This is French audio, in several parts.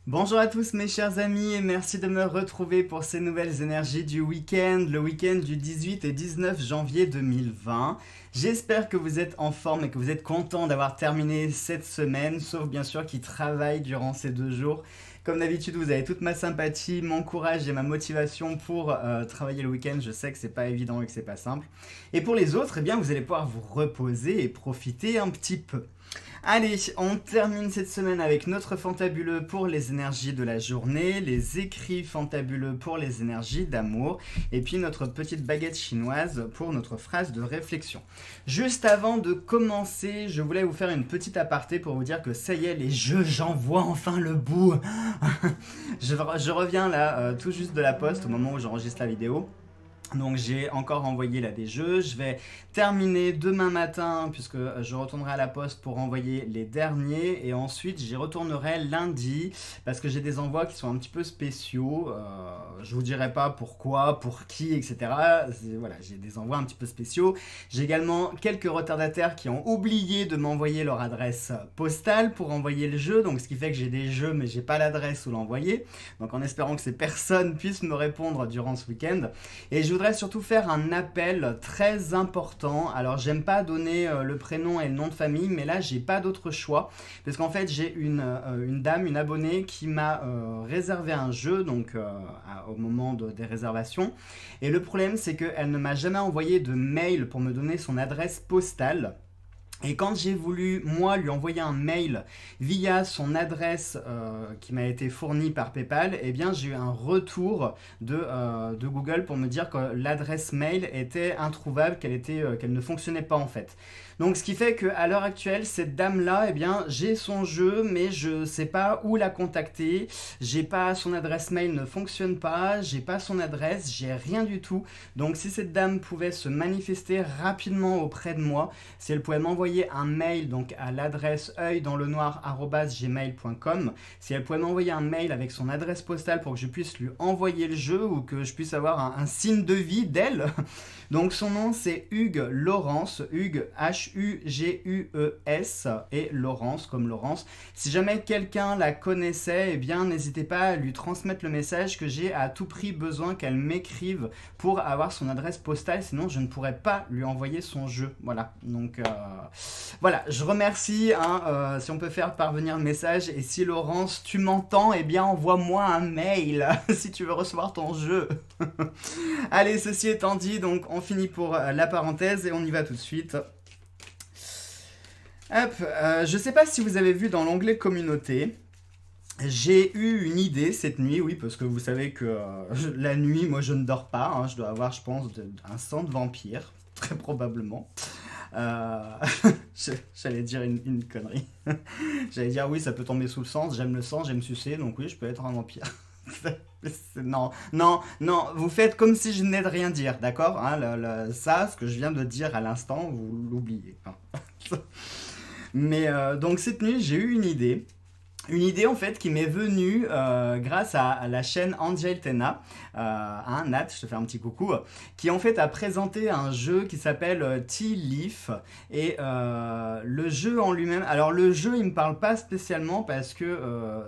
Bonjour à tous mes chers amis et merci de me retrouver pour ces nouvelles énergies du week-end, le week-end du 18 et 19 janvier 2020. J'espère que vous êtes en forme et que vous êtes content d'avoir terminé cette semaine, sauf bien sûr qui travaille durant ces 2 jours. Comme d'habitude, vous avez toute ma sympathie, mon courage et ma motivation pour travailler le week-end. Je sais que c'est pas évident et que c'est pas simple. Et pour les autres, eh bien, vous allez pouvoir vous reposer et profiter un petit peu. Allez, on termine cette semaine avec notre fantabuleux pour les énergies de la journée, les écrits fantabuleux pour les énergies d'amour, et puis notre petite baguette chinoise pour notre phrase de réflexion. Juste avant de commencer, je voulais vous faire une petite aparté pour vous dire que ça y est, les jeux, j'en vois enfin le bout. je reviens là tout juste de la poste au moment où j'enregistre la vidéo. Donc j'ai encore envoyé là des jeux, je vais terminer demain matin puisque je retournerai à la poste pour envoyer les derniers et ensuite j'y retournerai lundi parce que j'ai des envois qui sont un petit peu spéciaux, je vous dirai pas pourquoi, pour qui, etc. Voilà, j'ai des envois un petit peu spéciaux. J'ai également quelques retardataires qui ont oublié de m'envoyer leur adresse postale pour envoyer le jeu, donc ce qui fait que j'ai des jeux mais j'ai pas l'adresse où l'envoyer, donc en espérant que ces personnes puissent me répondre durant ce week-end. Et je voudrais surtout faire un appel très important. Alors, j'aime pas donner le prénom et le nom de famille, mais là, j'ai pas d'autre choix. Parce qu'en fait, j'ai une dame, une abonnée, qui m'a réservé un jeu, donc au moment des réservations. Et le problème, c'est qu'elle ne m'a jamais envoyé de mail pour me donner son adresse postale. Et quand j'ai voulu, moi, lui envoyer un mail via son adresse qui m'a été fournie par PayPal, eh bien, j'ai eu un retour de Google pour me dire que l'adresse mail était introuvable, qu'elle ne fonctionnait pas en fait. Donc, ce qui fait qu'à l'heure actuelle, cette dame-là, eh bien, j'ai son jeu, mais je ne sais pas où la contacter. J'ai pas son adresse mail ne fonctionne pas, j'ai pas son adresse, j'ai rien du tout. Donc, si cette dame pouvait se manifester rapidement auprès de moi, si elle pouvait m'envoyer un mail donc à l'adresse œil-dans-le-noir@gmail.com, si elle pouvait m'envoyer un mail avec son adresse postale pour que je puisse lui envoyer le jeu ou que je puisse avoir un signe de vie d'elle. Donc son nom c'est Hugues Laurence, Hugues Hugues et Laurence comme Laurence. Si jamais quelqu'un la connaissait, eh bien n'hésitez pas à lui transmettre le message que j'ai à tout prix besoin qu'elle m'écrive pour avoir son adresse postale, sinon je ne pourrais pas lui envoyer son jeu. Voilà, donc voilà, je remercie, hein, si on peut faire parvenir le message, et si Laurence, tu m'entends, eh bien envoie-moi un mail si tu veux recevoir ton jeu. Allez, ceci étant dit, donc on finit pour la parenthèse et on y va tout de suite. Hop, je sais pas si vous avez vu dans l'onglet communauté, j'ai eu une idée cette nuit, oui, parce que vous savez que la nuit, moi je ne dors pas, hein, je dois avoir, je pense, un sang de vampire, très probablement. Euh, J'allais dire une connerie. J'allais dire oui, ça peut tomber sous le sang, j'aime le sang, j'aime sucer, donc oui, je peux être un vampire. Non, non, non, vous faites comme si je n'ai de rien dire, d'accord, hein, ça, ce que je viens de dire à l'instant, vous l'oubliez, hein. Mais donc cette nuit, j'ai eu une idée. Une idée en fait qui m'est venue grâce à la chaîne Angel Tena, Nat, je te fais un petit coucou, qui en fait a présenté un jeu qui s'appelle Tea Leaf. Et le jeu en lui-même, alors le jeu il me parle pas spécialement parce que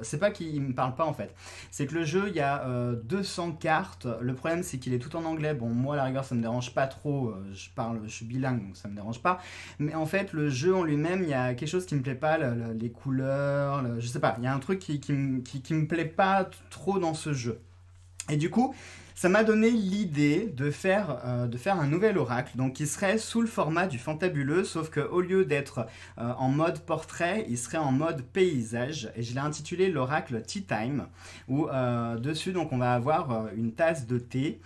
c'est pas qu'il me parle pas en fait, c'est que le jeu il y a 200 cartes. Le problème c'est qu'il est tout en anglais. Bon, moi à la rigueur ça me dérange pas trop, je suis bilingue donc ça me dérange pas. Mais en fait, le jeu en lui-même, il y a quelque chose qui me plaît pas, les couleurs, je sais pas, il y a un truc qui me plaît pas trop dans ce jeu. Et du coup, ça m'a donné l'idée de faire un nouvel oracle, donc qui serait sous le format du fantabuleux, sauf qu'au lieu d'être en mode portrait, il serait en mode paysage, et je l'ai intitulé l'oracle Tea Time, où dessus donc on va avoir une tasse de thé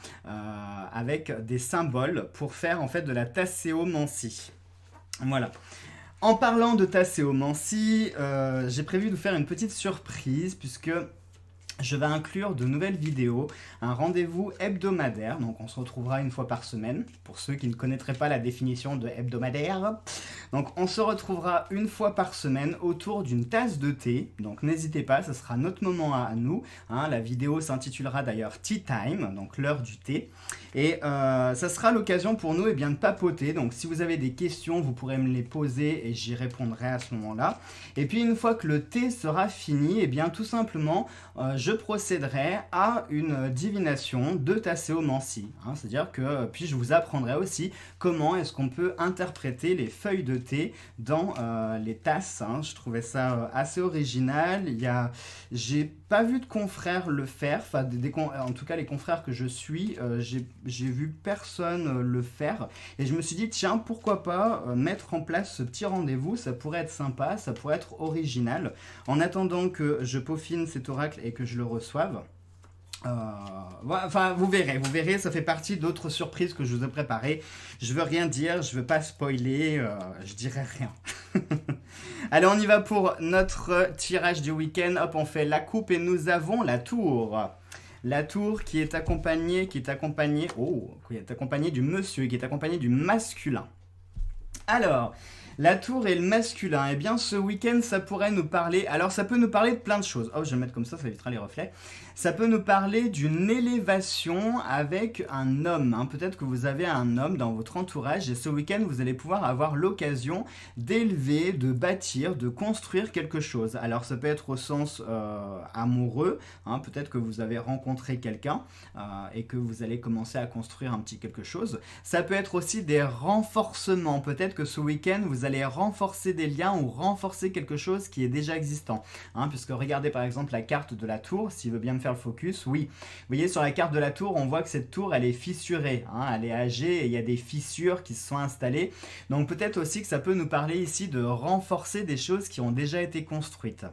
avec des symboles pour faire en fait de la tasséomancie. Voilà. En parlant de tasséomancie, j'ai prévu de vous faire une petite surprise puisque je vais inclure de nouvelles vidéos, un rendez-vous hebdomadaire, donc on se retrouvera une fois par semaine, pour ceux qui ne connaîtraient pas la définition de hebdomadaire. Donc on se retrouvera une fois par semaine autour d'une tasse de thé, donc n'hésitez pas, ce sera notre moment à nous, hein. La vidéo s'intitulera d'ailleurs Tea Time, donc l'heure du thé, et ça sera l'occasion pour nous de papoter, donc si vous avez des questions, vous pourrez me les poser et j'y répondrai à ce moment-là. Et puis une fois que le thé sera fini, tout simplement, je procéderai à une divination de tasséomancie, hein, c'est-à-dire que puis je vous apprendrai aussi comment est-ce qu'on peut interpréter les feuilles de thé dans les tasses, hein. Je trouvais ça assez original. J'ai pas vu de confrères le faire, enfin en tout cas les confrères que je suis, j'ai vu personne le faire et je me suis dit tiens pourquoi pas mettre en place ce petit rendez-vous, ça pourrait être sympa, ça pourrait être original. En attendant que je peaufine cet oracle et que je le reçoive. Enfin, vous verrez, ça fait partie d'autres surprises que je vous ai préparées. Je veux rien dire, je veux pas spoiler, je dirai rien. Allez, on y va pour notre tirage du week-end. Hop, on fait la coupe et nous avons la tour. La tour qui est accompagnée du monsieur, qui est accompagné du masculin. Alors, la tour et le masculin, eh bien ce week-end ça pourrait nous parler, alors ça peut nous parler de plein de choses, je vais le mettre comme ça évitera les reflets, ça peut nous parler d'une élévation avec un homme, hein. Peut-être que vous avez un homme dans votre entourage et ce week-end vous allez pouvoir avoir l'occasion d'élever, de bâtir, de construire quelque chose. Alors ça peut être au sens amoureux, hein. Peut-être que vous avez rencontré quelqu'un et que vous allez commencer à construire un petit quelque chose. Ça peut être aussi des renforcements, peut-être que ce week-end vous allez renforcer des liens ou renforcer quelque chose qui est déjà existant, hein, puisque regardez par exemple la carte de la tour, s'il veut bien me faire le focus, oui, vous voyez sur la carte de la tour, on voit que cette tour elle est fissurée, hein, elle est âgée et il y a des fissures qui se sont installées, donc peut-être aussi que ça peut nous parler ici de renforcer des choses qui ont déjà été construites.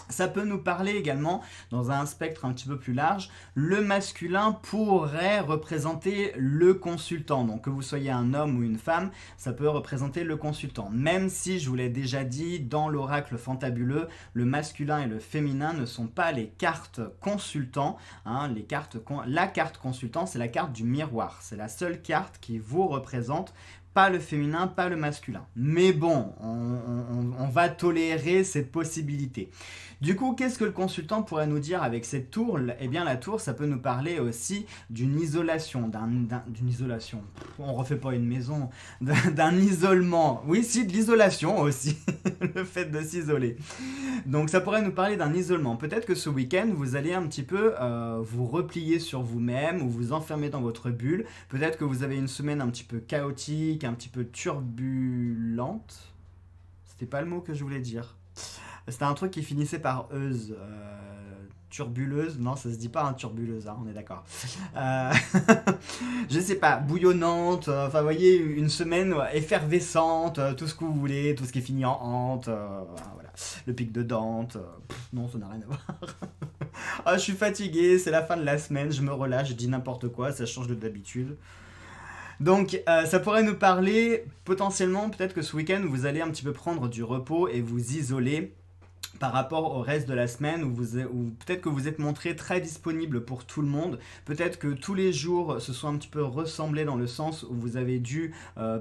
Ça peut nous parler également, dans un spectre un petit peu plus large, le masculin pourrait représenter le consultant. Donc que vous soyez un homme ou une femme, ça peut représenter le consultant. Même si, je vous l'ai déjà dit, dans l'oracle fantabuleux, le masculin et le féminin ne sont pas les cartes consultants, hein, la carte consultant, c'est la carte du miroir. C'est la seule carte qui vous représente, pas le féminin, pas le masculin. Mais bon, on va tolérer cette possibilité. Du coup, qu'est-ce que le consultant pourrait nous dire avec cette tour ? Eh bien, la tour, ça peut nous parler aussi d'une isolation, d'une isolation. On refait pas une maison, d'un isolement. Oui, si, de l'isolation aussi, le fait de s'isoler. Donc, ça pourrait nous parler d'un isolement. Peut-être que ce week-end, vous allez un petit peu vous replier sur vous-même ou vous enfermer dans votre bulle. Peut-être que vous avez une semaine un petit peu chaotique, un petit peu turbulente. C'était pas le mot que je voulais dire. C'était un truc qui finissait par euse. Turbuleuse, non, ça se dit pas, hein, turbuleuse, hein, on est d'accord. Je sais pas, bouillonnante, enfin, vous voyez, une semaine effervescente, tout ce que vous voulez, tout ce qui finit en hante, voilà. Le pic de Dante, non, ça n'a rien à voir. Je suis fatigué, c'est la fin de la semaine, je me relâche, je dis n'importe quoi, ça change de d'habitude. Donc ça pourrait nous parler potentiellement, peut-être que ce week-end vous allez un petit peu prendre du repos et vous isoler par rapport au reste de la semaine où peut-être que vous êtes montré très disponible pour tout le monde, peut-être que tous les jours se sont un petit peu ressemblés dans le sens où vous avez dû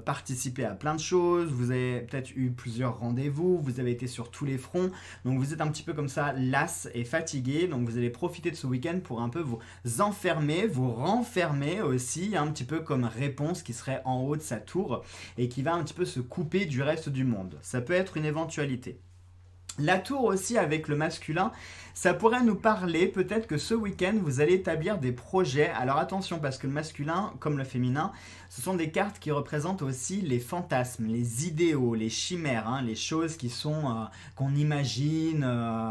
participer à plein de choses, vous avez peut-être eu plusieurs rendez-vous, vous avez été sur tous les fronts, donc vous êtes un petit peu comme ça las et fatigué, donc vous allez profiter de ce week-end pour un peu vous enfermer, vous renfermer aussi, un petit peu comme réponse qui serait en haut de sa tour et qui va un petit peu se couper du reste du monde. Ça peut être une éventualité. La tour aussi avec le masculin, ça pourrait nous parler, peut-être que ce week-end, vous allez établir des projets. Alors attention, parce que le masculin, comme le féminin, ce sont des cartes qui représentent aussi les fantasmes, les idéaux, les chimères, hein, les choses qui sont qu'on imagine,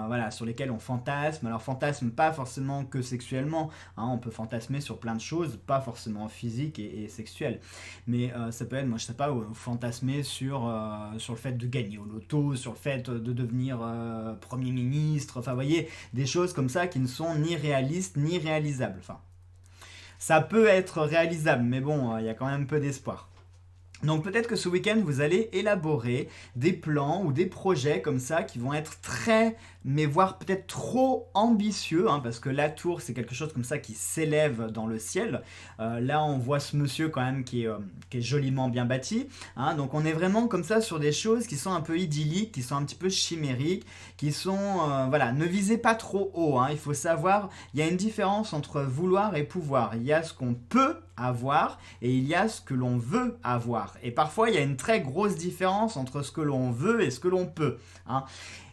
voilà, sur lesquelles on fantasme. Alors fantasme pas forcément que sexuellement, hein, on peut fantasmer sur plein de choses, pas forcément physiques et sexuelles. Mais ça peut être, moi je sais pas, fantasmer sur le fait de gagner au loto, sur le fait de devenir Premier ministre, enfin vous voyez, des choses comme ça qui ne sont ni réalistes ni réalisables. Enfin, ça peut être réalisable, mais bon, il y a quand même peu d'espoir. Donc peut-être que ce week-end, vous allez élaborer des plans ou des projets comme ça qui vont être très, mais voire peut-être trop ambitieux, hein, parce que la tour, c'est quelque chose comme ça qui s'élève dans le ciel. Là, on voit ce monsieur quand même qui est joliment bien bâti, hein. Donc on est vraiment comme ça sur des choses qui sont un peu idylliques, qui sont un petit peu chimériques, qui sont... voilà, ne visez pas trop haut, hein. Il faut savoir, il y a une différence entre vouloir et pouvoir. Il y a ce qu'on peut avoir et il y a ce que l'on veut avoir. Et parfois, il y a une très grosse différence entre ce que l'on veut et ce que l'on peut, hein.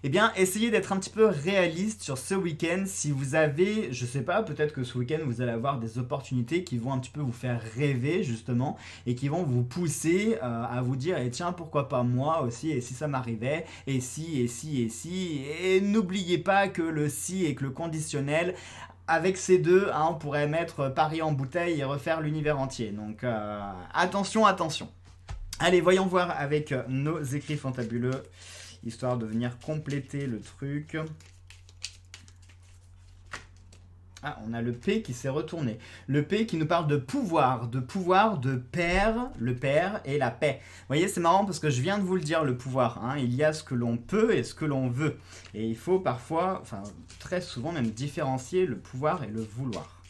Eh bien, essayez d'être un petit peu réaliste sur ce week-end. Si vous avez, je sais pas, peut-être que ce week-end, vous allez avoir des opportunités qui vont un petit peu vous faire rêver, justement, et qui vont vous pousser à vous dire, et tiens, pourquoi pas moi aussi, et si ça m'arrivait, et si, et si, et si. Et n'oubliez pas que le si et que le conditionnel, avec ces deux, hein, on pourrait mettre Paris en bouteille et refaire l'univers entier. Donc attention, attention. Allez, voyons voir avec nos écrits fantabuleux, histoire de venir compléter le truc. Ah, on a le P qui s'est retourné. Le P qui nous parle de pouvoir, de père, le père et la paix. Vous voyez, c'est marrant parce que je viens de vous le dire, le pouvoir, hein. Il y a ce que l'on peut et ce que l'on veut. Et il faut parfois, enfin très souvent même, différencier le pouvoir et le vouloir.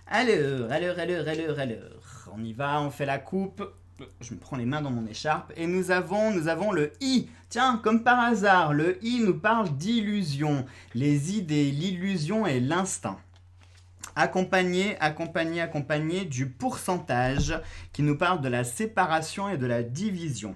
Alors. On y va, on fait la coupe. Je me prends les mains dans mon écharpe. Et nous avons le I. Tiens, comme par hasard, le I nous parle d'illusion. Les idées, l'illusion et l'instinct. Accompagné du pourcentage qui nous parle de la séparation et de la division.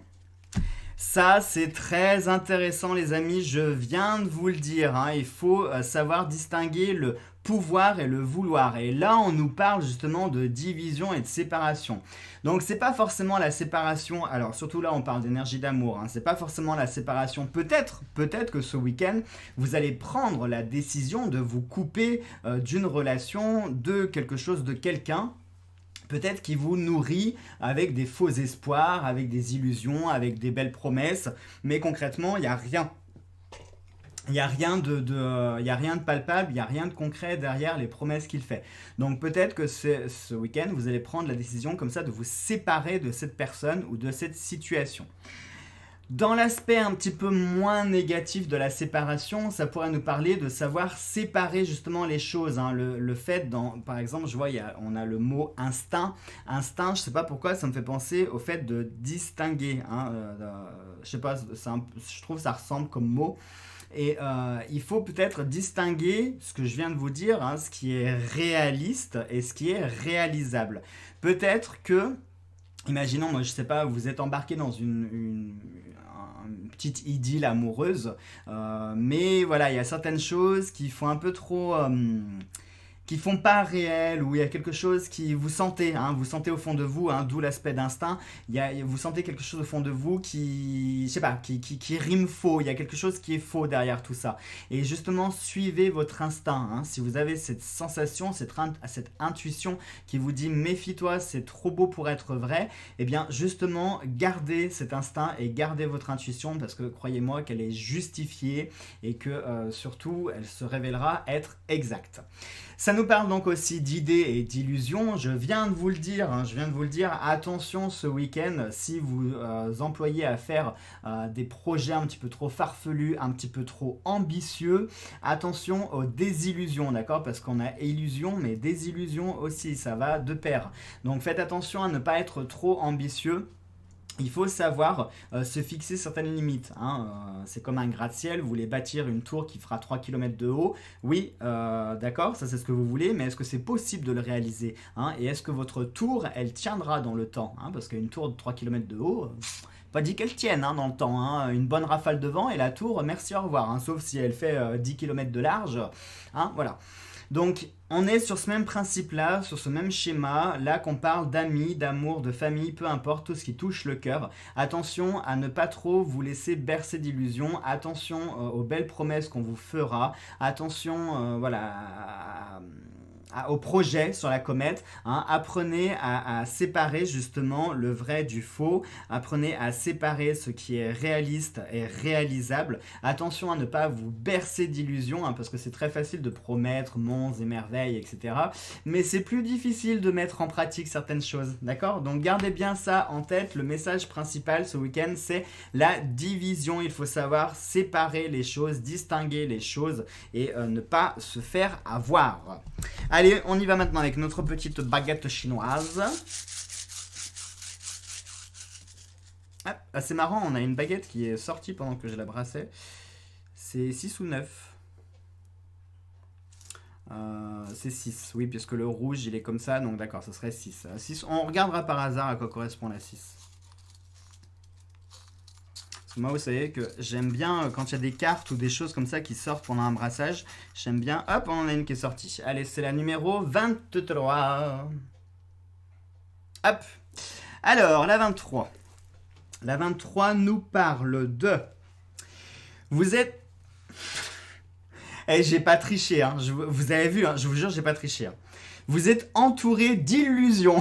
Ça, c'est très intéressant, les amis. Je viens de vous le dire, hein. Il faut savoir distinguer le pouvoir et le vouloir. Et là, on nous parle justement de division et de séparation. Donc, c'est pas forcément la séparation. Alors, surtout là, on parle d'énergie d'amour, hein. C'est pas forcément la séparation. Peut-être que ce week-end, vous allez prendre la décision de vous couper d'une relation, de quelque chose, de quelqu'un. Peut-être qu'il vous nourrit avec des faux espoirs, avec des illusions, avec des belles promesses, mais concrètement, il n'y a rien. Il n'y a rien y a rien de palpable, il n'y a rien de concret derrière les promesses qu'il fait. Donc peut-être que ce week-end, vous allez prendre la décision comme ça de vous séparer de cette personne ou de cette situation. Dans l'aspect un petit peu moins négatif de la séparation, ça pourrait nous parler de savoir séparer justement les choses, hein. Le fait, par exemple, je vois, on a le mot instinct. Instinct, je ne sais pas pourquoi, ça me fait penser au fait de distinguer, hein. Je sais pas, je trouve que ça ressemble comme mot. Et il faut peut-être distinguer ce que je viens de vous dire, hein, ce qui est réaliste et ce qui est réalisable. Peut-être que, imaginons, moi je sais pas, vous êtes embarqué dans une petite idylle amoureuse, mais voilà, il y a certaines choses qui font un peu trop... qui font pas réel, où il y a quelque chose qui vous sentez, hein, vous sentez au fond de vous, hein, d'où l'aspect d'instinct, vous sentez quelque chose au fond de vous qui, je sais pas, qui rime faux, il y a quelque chose qui est faux derrière tout ça. Et justement, suivez votre instinct, hein. Si vous avez cette sensation, cette intuition qui vous dit méfie-toi, c'est trop beau pour être vrai, eh bien justement, gardez cet instinct et gardez votre intuition parce que croyez-moi qu'elle est justifiée et que surtout, elle se révélera être exacte. Ça nous parle donc aussi d'idées et d'illusions. Je viens de vous le dire, attention ce week-end, si vous employez à faire des projets un petit peu trop farfelus, un petit peu trop ambitieux, attention aux désillusions, d'accord? Parce qu'on a illusion, mais désillusion aussi, ça va de pair. Donc faites attention à ne pas être trop ambitieux. Il faut savoir se fixer certaines limites, hein. C'est comme un gratte-ciel, vous voulez bâtir une tour qui fera 3 km de haut. Oui, d'accord, ça c'est ce que vous voulez, mais est-ce que c'est possible de le réaliser, hein? Et est-ce que votre tour, elle tiendra dans le temps, hein? Parce qu'une tour de 3 km de haut, pas dit qu'elle tienne, hein, dans le temps, hein. Une bonne rafale de vent et la tour, merci, au revoir, hein. Sauf si elle fait 10 km de large, hein, voilà. Donc, on est sur ce même principe-là, sur ce même schéma, là qu'on parle d'amis, d'amour, de famille, peu importe, tout ce qui touche le cœur. Attention à ne pas trop vous laisser bercer d'illusions, attention aux belles promesses qu'on vous fera, attention au projet sur la comète. Hein. Apprenez à séparer justement le vrai du faux. Apprenez à séparer ce qui est réaliste et réalisable. Attention à ne pas vous bercer d'illusions, hein, parce que c'est très facile de promettre monts et merveilles, etc. Mais c'est plus difficile de mettre en pratique certaines choses, d'accord? Donc gardez bien ça en tête. Le message principal ce week-end, c'est la division. Il faut savoir séparer les choses, distinguer les choses et ne pas se faire avoir. Allez, on y va maintenant avec notre petite baguette chinoise. Ah, c'est marrant, on a une baguette qui est sortie pendant que je la brassais. C'est 6 ou 9. C'est 6, oui, puisque le rouge il est comme ça, donc d'accord, ce serait 6. 6. On regardera par hasard à quoi correspond la 6. Moi, vous savez que j'aime bien quand il y a des cartes ou des choses comme ça qui sortent pendant un brassage. J'aime bien. Hop, on en a une qui est sortie. Allez, c'est la numéro 23. Hop. Alors, la 23. La 23 nous parle de... Vous êtes... j'ai pas triché, hein. Vous avez vu, hein, je vous jure, j'ai pas triché. Hein. Vous êtes entouré d'illusions.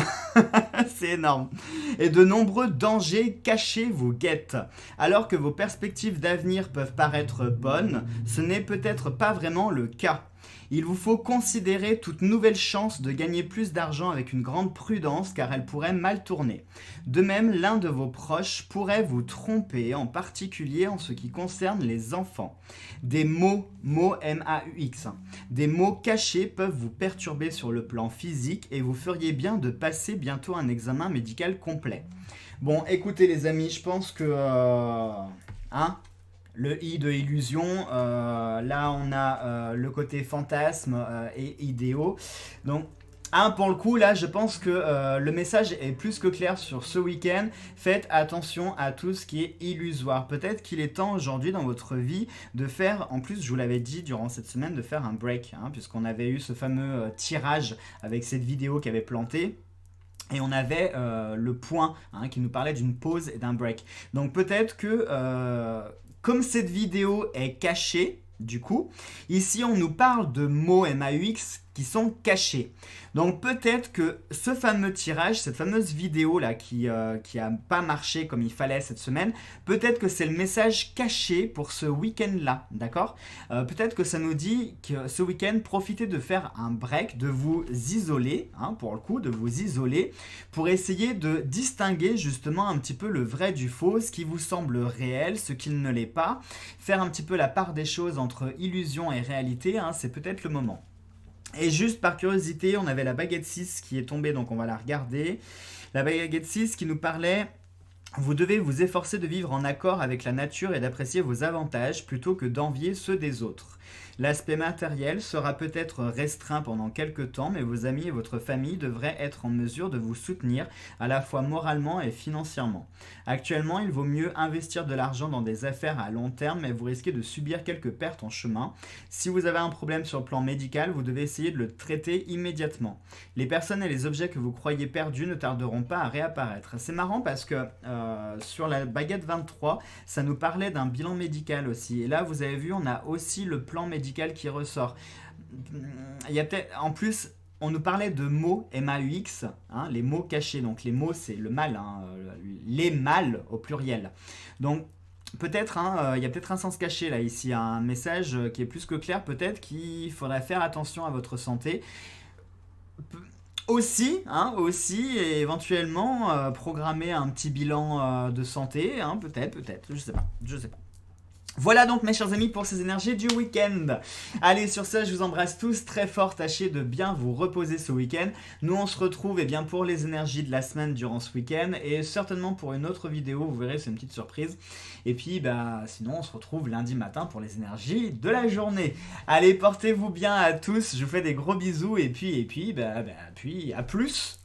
C'est énorme. Et de nombreux dangers cachés vous guettent. Alors que vos perspectives d'avenir peuvent paraître bonnes, ce n'est peut-être pas vraiment le cas. Il vous faut considérer toute nouvelle chance de gagner plus d'argent avec une grande prudence car elle pourrait mal tourner. De même, l'un de vos proches pourrait vous tromper, en particulier en ce qui concerne les enfants. Des mots M-A-U-X, des mots cachés peuvent vous perturber sur le plan physique et vous feriez bien de passer bientôt un examen médical complet. Bon, écoutez les amis, je pense que... le I de illusion, là on a le côté fantasme et idéaux. Donc, pour le coup, là je pense que le message est plus que clair sur ce week-end. Faites attention à tout ce qui est illusoire. Peut-être qu'il est temps aujourd'hui dans votre vie de faire, en plus je vous l'avais dit durant cette semaine, de faire un break, hein, puisqu'on avait eu ce fameux tirage avec cette vidéo qui avait planté. Et on avait le point qui nous parlait d'une pause et d'un break. Donc peut-être que... comme cette vidéo est cachée, du coup, ici on nous parle de mots MAUX qui sont cachés. Donc peut-être que ce fameux tirage, cette fameuse vidéo là qui a pas marché comme il fallait cette semaine, peut-être que c'est le message caché pour ce week-end là, d'accord? Peut-être que ça nous dit que ce week-end, profitez de faire un break, de vous isoler, pour le coup, de vous isoler, pour essayer de distinguer justement un petit peu le vrai du faux, ce qui vous semble réel, ce qui ne l'est pas, faire un petit peu la part des choses entre illusion et réalité, c'est peut-être le moment. Et juste par curiosité, on avait la baguette 6 qui est tombée, donc on va la regarder. La baguette 6 qui nous parlait... Vous devez vous efforcer de vivre en accord avec la nature et d'apprécier vos avantages plutôt que d'envier ceux des autres. L'aspect matériel sera peut-être restreint pendant quelques temps, mais vos amis et votre famille devraient être en mesure de vous soutenir à la fois moralement et financièrement. Actuellement, il vaut mieux investir de l'argent dans des affaires à long terme, mais vous risquez de subir quelques pertes en chemin. Si vous avez un problème sur le plan médical, vous devez essayer de le traiter immédiatement. Les personnes et les objets que vous croyez perdus ne tarderont pas à réapparaître. C'est marrant parce que sur la baguette 23, ça nous parlait d'un bilan médical aussi. Et là, vous avez vu, on a aussi le plan médical qui ressort. Il y a peut-être, en plus, on nous parlait de mots MAUX, les mots cachés. Donc les mots, c'est le mal, les mâles au pluriel. Donc peut-être, il y a peut-être un sens caché là ici, un message qui est plus que clair. Peut-être qu'il faudrait faire attention à votre santé. Aussi, et éventuellement programmer un petit bilan de santé, peut-être, je sais pas. Voilà donc mes chers amis pour ces énergies du week-end. Allez, sur ça, je vous embrasse tous très fort. Tâchez de bien vous reposer ce week-end. Nous, on se retrouve pour les énergies de la semaine durant ce week-end et certainement pour une autre vidéo. Vous verrez, c'est une petite surprise. Et puis, sinon, on se retrouve lundi matin pour les énergies de la journée. Allez, portez-vous bien à tous. Je vous fais des gros bisous et puis à plus.